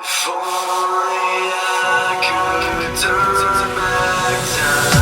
If only I could turn back time.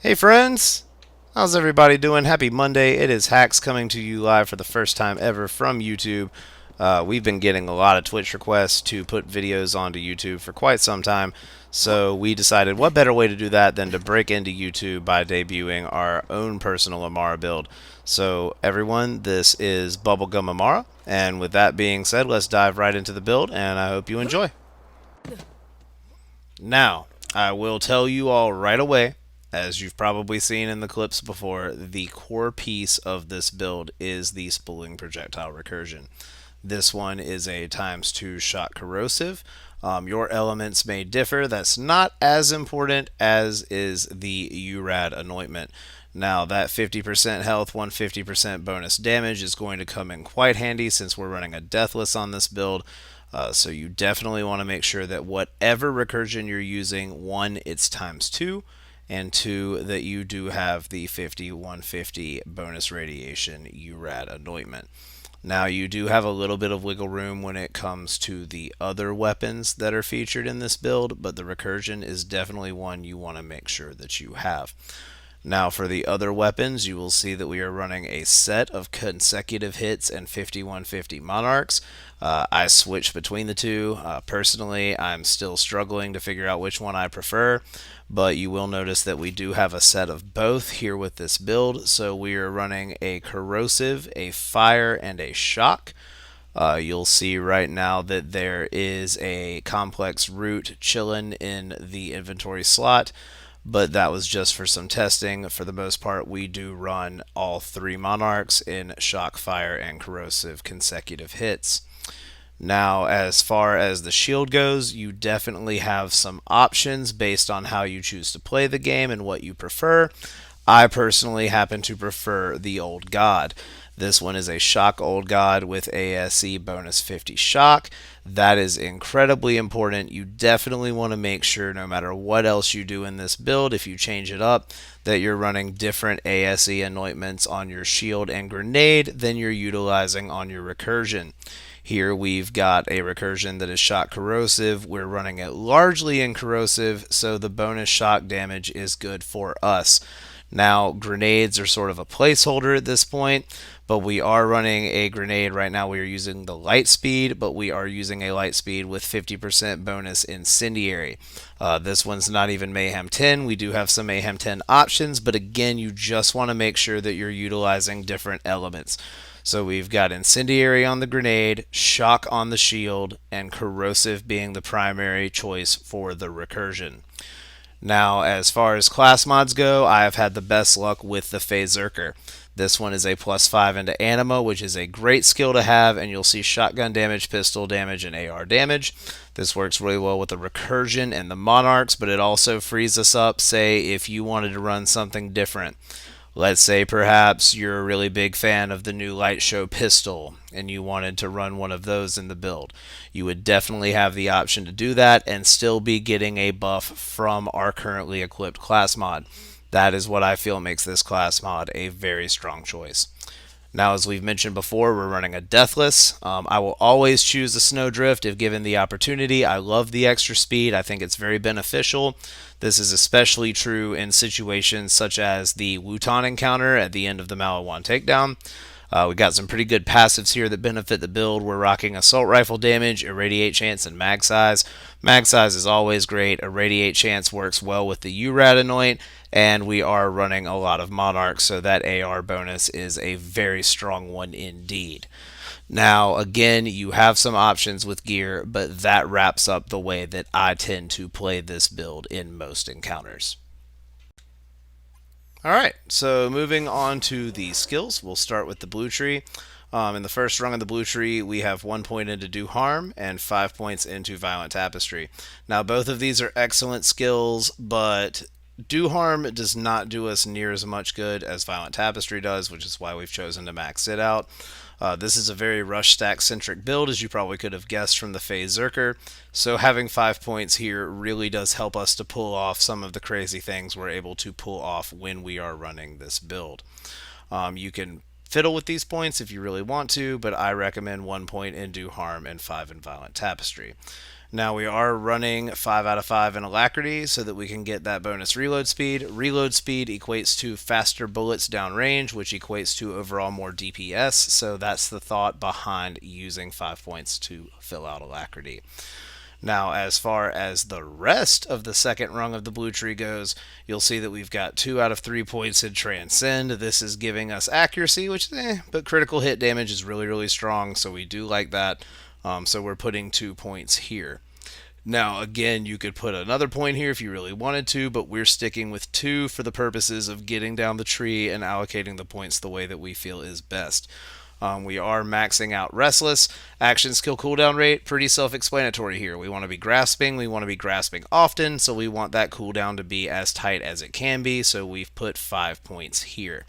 Hey friends, how's everybody doing? Happy Monday. It is Hacks coming to you live for the first time ever from YouTube. We've been getting a lot of Twitch requests to put videos onto YouTube for quite some time, so we decided what better way to do that than to break into YouTube by debuting our own personal Amara build. So everyone, this is Bubblegum Amara, and with that being said, let's dive right into the build, and I hope you enjoy. Now, I will tell you all right away, as you've probably seen in the clips before, the core piece of this build is the spooling projectile recursion. This one is a ×2 shock corrosive. Your elements may differ. That's not as important as is the URAD anointment. Now that 50% health, 150% bonus damage is going to come in quite handy since we're running a deathless on this build. So you definitely want to make sure that whatever recursion you're using, one, it's ×2, and two, that you do have the 50-150 bonus radiation URAD anointment. Now you do have a little bit of wiggle room when it comes to the other weapons that are featured in this build, but the recursion is definitely one you want to make sure that you have. Now for the other weapons, you will see that we are running a set of consecutive hits and 50-150 monarchs. I switch between the two. Personally, I'm still struggling to figure out which one I prefer, but you will notice that we do have a set of both here with this build. So we are running a corrosive, a fire, and a shock. You'll see right now that there is a complex root chilling in the inventory slot, but that was just for some testing. For the most part, we do run all three monarchs in shock, fire, and corrosive consecutive hits. Now, as far as the shield goes, you definitely have some options based on how you choose to play the game and what you prefer. I personally happen to prefer the Old God. This one is a shock Old God with ASE bonus 50 shock. That is incredibly important. You definitely want to make sure, no matter what else you do in this build, if you change it up, that you're running different ASE anointments on your shield and grenade than you're utilizing on your recursion. Here we've got a recursion that is shock corrosive. We're running it largely in corrosive, so the bonus shock damage is good for us. Now, grenades are sort of a placeholder at this point, but we are running a grenade right now. We are using the light speed, but we are using a light speed with 50% bonus incendiary. This one's not even Mayhem 10. We do have some Mayhem 10 options, but again, you just want to make sure that you're utilizing different elements. So we've got incendiary on the grenade, shock on the shield, and corrosive being the primary choice for the recursion. Now, as far as class mods go, I have had the best luck with the Phaserker. This one is a +5 into Anima, which is a great skill to have, and you'll see shotgun damage, pistol damage, and AR damage. This works really well with the recursion and the monarchs, but it also frees us up, say, if you wanted to run something different. Let's say perhaps you're a really big fan of the new Light Show pistol and you wanted to run one of those in the build. You would definitely have the option to do that and still be getting a buff from our currently equipped class mod. That is what I feel makes this class mod a very strong choice. Now, as we've mentioned before, we're running a Deathless. I will always choose the Snowdrift if given the opportunity. I love the extra speed. I think it's very beneficial. This is especially true in situations such as the Wutan encounter at the end of the Malawan takedown. We got some pretty good passives here that benefit the build. We're rocking assault rifle damage, irradiate chance, and mag size. Mag size is always great. Irradiate chance works well with the URAD anoint, and we are running a lot of monarchs, so that AR bonus is a very strong one indeed. Now, again, you have some options with gear, but that wraps up the way that I tend to play this build in most encounters. All right, so moving on to the skills, we'll start with the blue tree. In the first rung of the blue tree, we have 1 point into do harm and 5 points into violent tapestry. Now, both of these are excellent skills, but do harm does not do us near as much good as violent tapestry does, which is why we've chosen to max it out. This is a very rush stack centric build, as you probably could have guessed from the phase Zerker. So having 5 points here really does help us to pull off some of the crazy things we're able to pull off when we are running this build. You can fiddle with these points if you really want to, but I recommend 1 point in do harm and 5 in violent tapestry. Now we are running 5 out of 5 in alacrity so that we can get that bonus reload speed. Reload speed equates to faster bullets downrange, which equates to overall more DPS. So that's the thought behind using 5 points to fill out alacrity. Now, as far as the rest of the second rung of the blue tree goes, you'll see that we've got 2 out of 3 points in Transcend. This is giving us accuracy, which, but critical hit damage is really, really strong, so we do like that. So we're putting 2 points here. Now, again, you could put another point here if you really wanted to, but we're sticking with 2 for the purposes of getting down the tree and allocating the points the way that we feel is best. We are maxing out Restless. Action skill cooldown rate, pretty self-explanatory here. We want to be grasping often, so we want that cooldown to be as tight as it can be, so we've put 5 points here.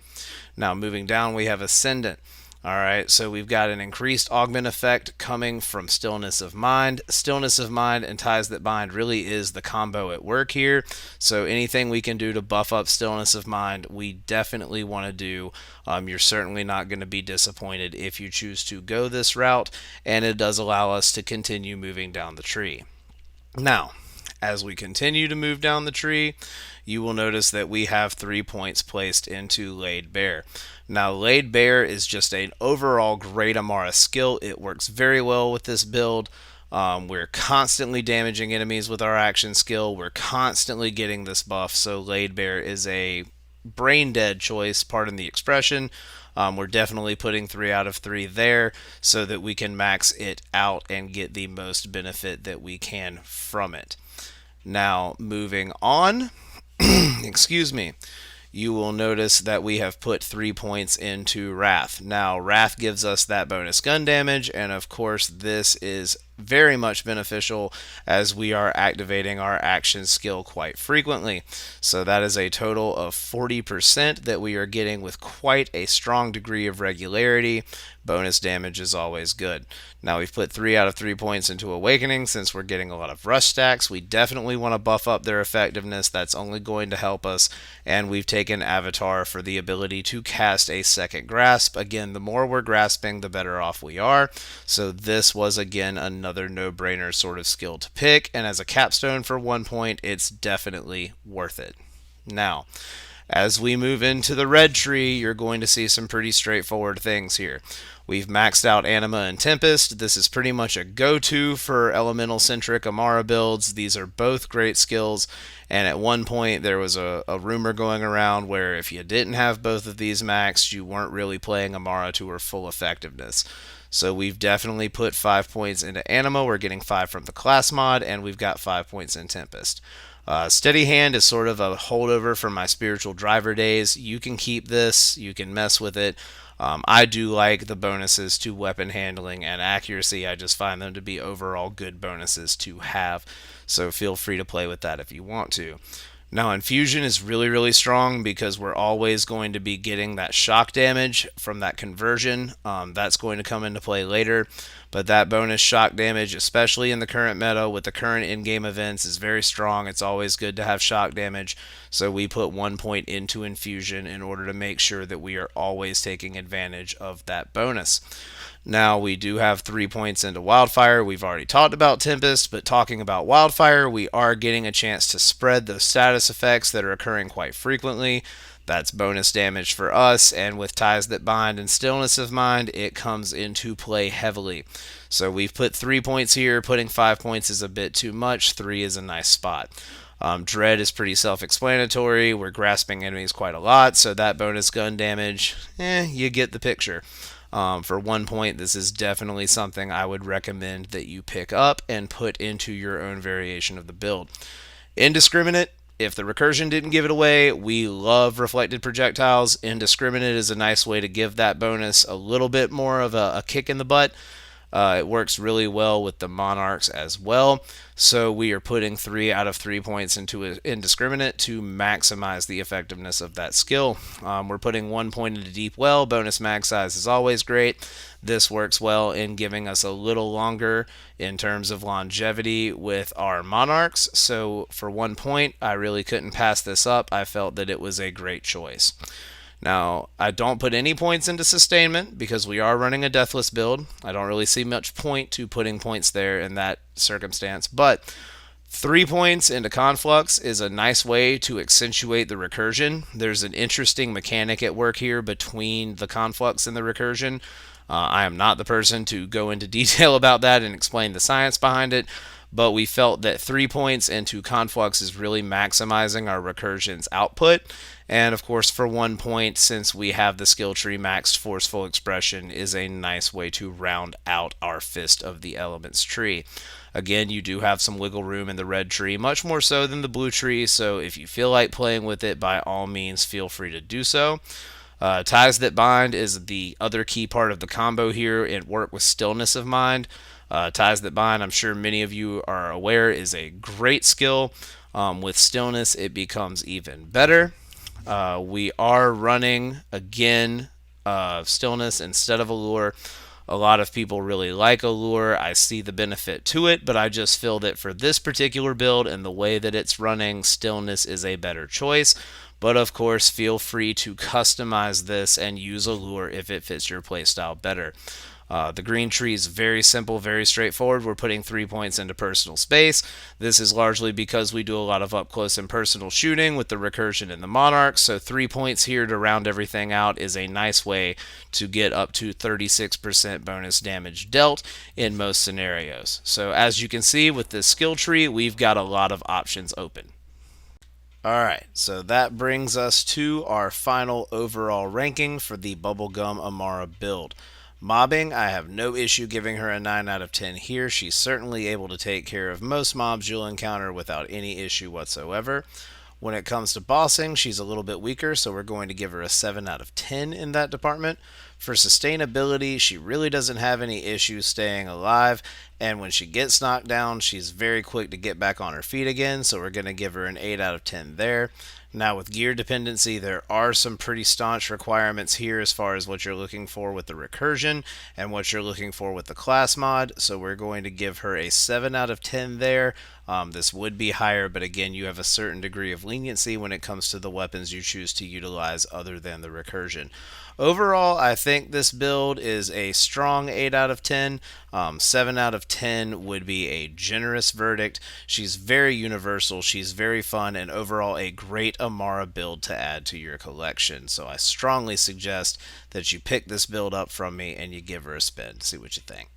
Now, moving down, we have Ascendant. Alright, so we've got an increased augment effect coming from Stillness of Mind. Stillness of Mind and Ties That Bind really is the combo at work here. So anything we can do to buff up Stillness of Mind, we definitely want to do. You're certainly not going to be disappointed if you choose to go this route, and it does allow us to continue moving down the tree. Now, as we continue to move down the tree, you will notice that we have 3 points placed into Laid Bare. Now, Laid Bare is just an overall great Amara skill. It works very well with this build. We're constantly damaging enemies with our action skill. We're constantly getting this buff, so Laid Bare is a brain dead choice, pardon the expression. We're definitely putting 3 out of 3 there so that we can max it out and get the most benefit that we can from it. Now, moving on, excuse me, you will notice that we have put 3 points into Wrath. Now, Wrath gives us that bonus gun damage, and of course, this is very much beneficial as we are activating our action skill quite frequently. So that is a total of 40% that we are getting with quite a strong degree of regularity. Bonus damage is always good. Now we've put 3 out of 3 points into Awakening since we're getting a lot of rush stacks. We definitely want to buff up their effectiveness. That's only going to help us. And we've taken Avatar for the ability to cast a second grasp. Again, the more we're grasping, the better off we are. So this was again another no-brainer sort of skill to pick. And as a capstone for 1 point, it's definitely worth it. Now, as we move into the red tree, you're going to see some pretty straightforward things here. We've maxed out Anima and Tempest. This is pretty much a go-to for elemental-centric Amara builds. These are both great skills, and at one point there was a rumor going around where if you didn't have both of these maxed, you weren't really playing Amara to her full effectiveness. So we've definitely put 5 points into Anima. We're getting 5 from the class mod, and we've got 5 points in Tempest. Steady Hand is sort of a holdover from my spiritual driver days. You can keep this, you can mess with it. I do like the bonuses to weapon handling and accuracy. I just find them to be overall good bonuses to have. So feel free to play with that if you want to. Now, infusion is really, really strong because we're always going to be getting that shock damage from that conversion. That's going to come into play later. But that bonus shock damage, especially in the current meta with the current in-game events, is very strong. It's always good to have shock damage. So we put 1 point into infusion in order to make sure that we are always taking advantage of that bonus. Now we do have 3 points into Wildfire. We've already talked about Tempest, but talking about Wildfire, we are getting a chance to spread those status effects that are occurring quite frequently. That's bonus damage for us, and with Ties That Bind and Stillness of Mind, it comes into play heavily. So we've put 3 points here. Putting 5 points is a bit too much. 3 is a nice spot. Dread is pretty self-explanatory. We're grasping enemies quite a lot, so that bonus gun damage, you get the picture. For 1 point, this is definitely something I would recommend that you pick up and put into your own variation of the build. Indiscriminate, if the recursion didn't give it away, we love reflected projectiles. Indiscriminate is a nice way to give that bonus a little bit more of a kick in the butt. It works really well with the Monarchs as well. So we are putting 3 out of 3 points into Indiscriminate to maximize the effectiveness of that skill. We're putting 1 point into Deep Well. Bonus mag size is always great. This works well in giving us a little longer in terms of longevity with our Monarchs. So for 1 point, I really couldn't pass this up. I felt that it was a great choice. Now, I don't put any points into Sustainment because we are running a Deathless build. I don't really see much point to putting points there in that circumstance, but 3 points into Conflux is a nice way to accentuate the recursion. There's an interesting mechanic at work here between the Conflux and the recursion. I am not the person to go into detail about that and explain the science behind it, but we felt that 3 points into Conflux is really maximizing our recursion's output. And of course, for 1 point, since we have the skill tree maxed, Forceful Expression is a nice way to round out our Fist of the Elements tree. Again, you do have some wiggle room in the red tree, much more so than the blue tree, so if you feel like playing with it, by all means, feel free to do so. Ties That Bind is the other key part of the combo here. It works with Stillness of Mind. Ties That Bind, I'm sure many of you are aware, is a great skill. With Stillness, it becomes even better. We are running, again, Stillness instead of Allure. A lot of people really like Allure. I see the benefit to it, but I just feel that for this particular build and the way that it's running, Stillness is a better choice. But of course, feel free to customize this and use Allure if it fits your playstyle better. The green tree is very simple, very straightforward. We're putting 3 points into Personal Space. This is largely because we do a lot of up close and personal shooting with the recursion and the Monarch. So 3 points here to round everything out is a nice way to get up to 36% bonus damage dealt in most scenarios. So as you can see with this skill tree, we've got a lot of options open. Alright, so that brings us to our final overall ranking for the Bubblegum Amara build. Mobbing, I have no issue giving her a 9 out of 10 here. She's certainly able to take care of most mobs you'll encounter without any issue whatsoever. When it comes to bossing, she's a little bit weaker, so we're going to give her a 7 out of 10 in that department. For sustainability, she really doesn't have any issues staying alive, and when she gets knocked down, she's very quick to get back on her feet again, so we're going to give her an 8 out of 10 there. Now with gear dependency, there are some pretty staunch requirements here as far as what you're looking for with the recursion and what you're looking for with the class mod, so we're going to give her a 7 out of 10 there. This would be higher, but again, you have a certain degree of leniency when it comes to the weapons you choose to utilize other than the recursion. Overall, I think this build is a strong 8 out of 10. 7 out of 10 would be a generous verdict. She's very universal, she's very fun, and overall a great Amara build to add to your collection. So I strongly suggest that you pick this build up from me and you give her a spin. See what you think.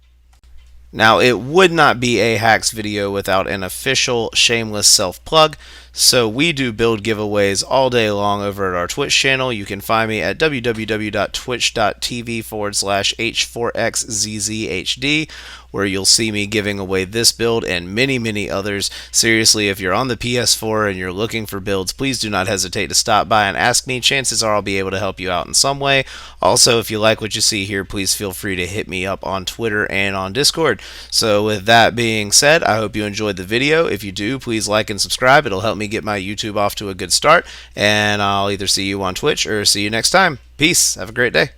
Now, it would not be a hacks video without an official shameless self-plug. So we do build giveaways all day long over at our Twitch channel. You can find me at www.twitch.tv/H4XZZHD, where you'll see me giving away this build and many, many others. Seriously, if you're on the PS4 and you're looking for builds, please do not hesitate to stop by and ask me. Chances are I'll be able to help you out in some way. Also, if you like what you see here, please feel free to hit me up on Twitter and on Discord. So with that being said, I hope you enjoyed the video. If you do, please like and subscribe. It'll help me me get my YouTube off to a good start, and I'll either see you on Twitch or see you next time. Peace. Have a great day.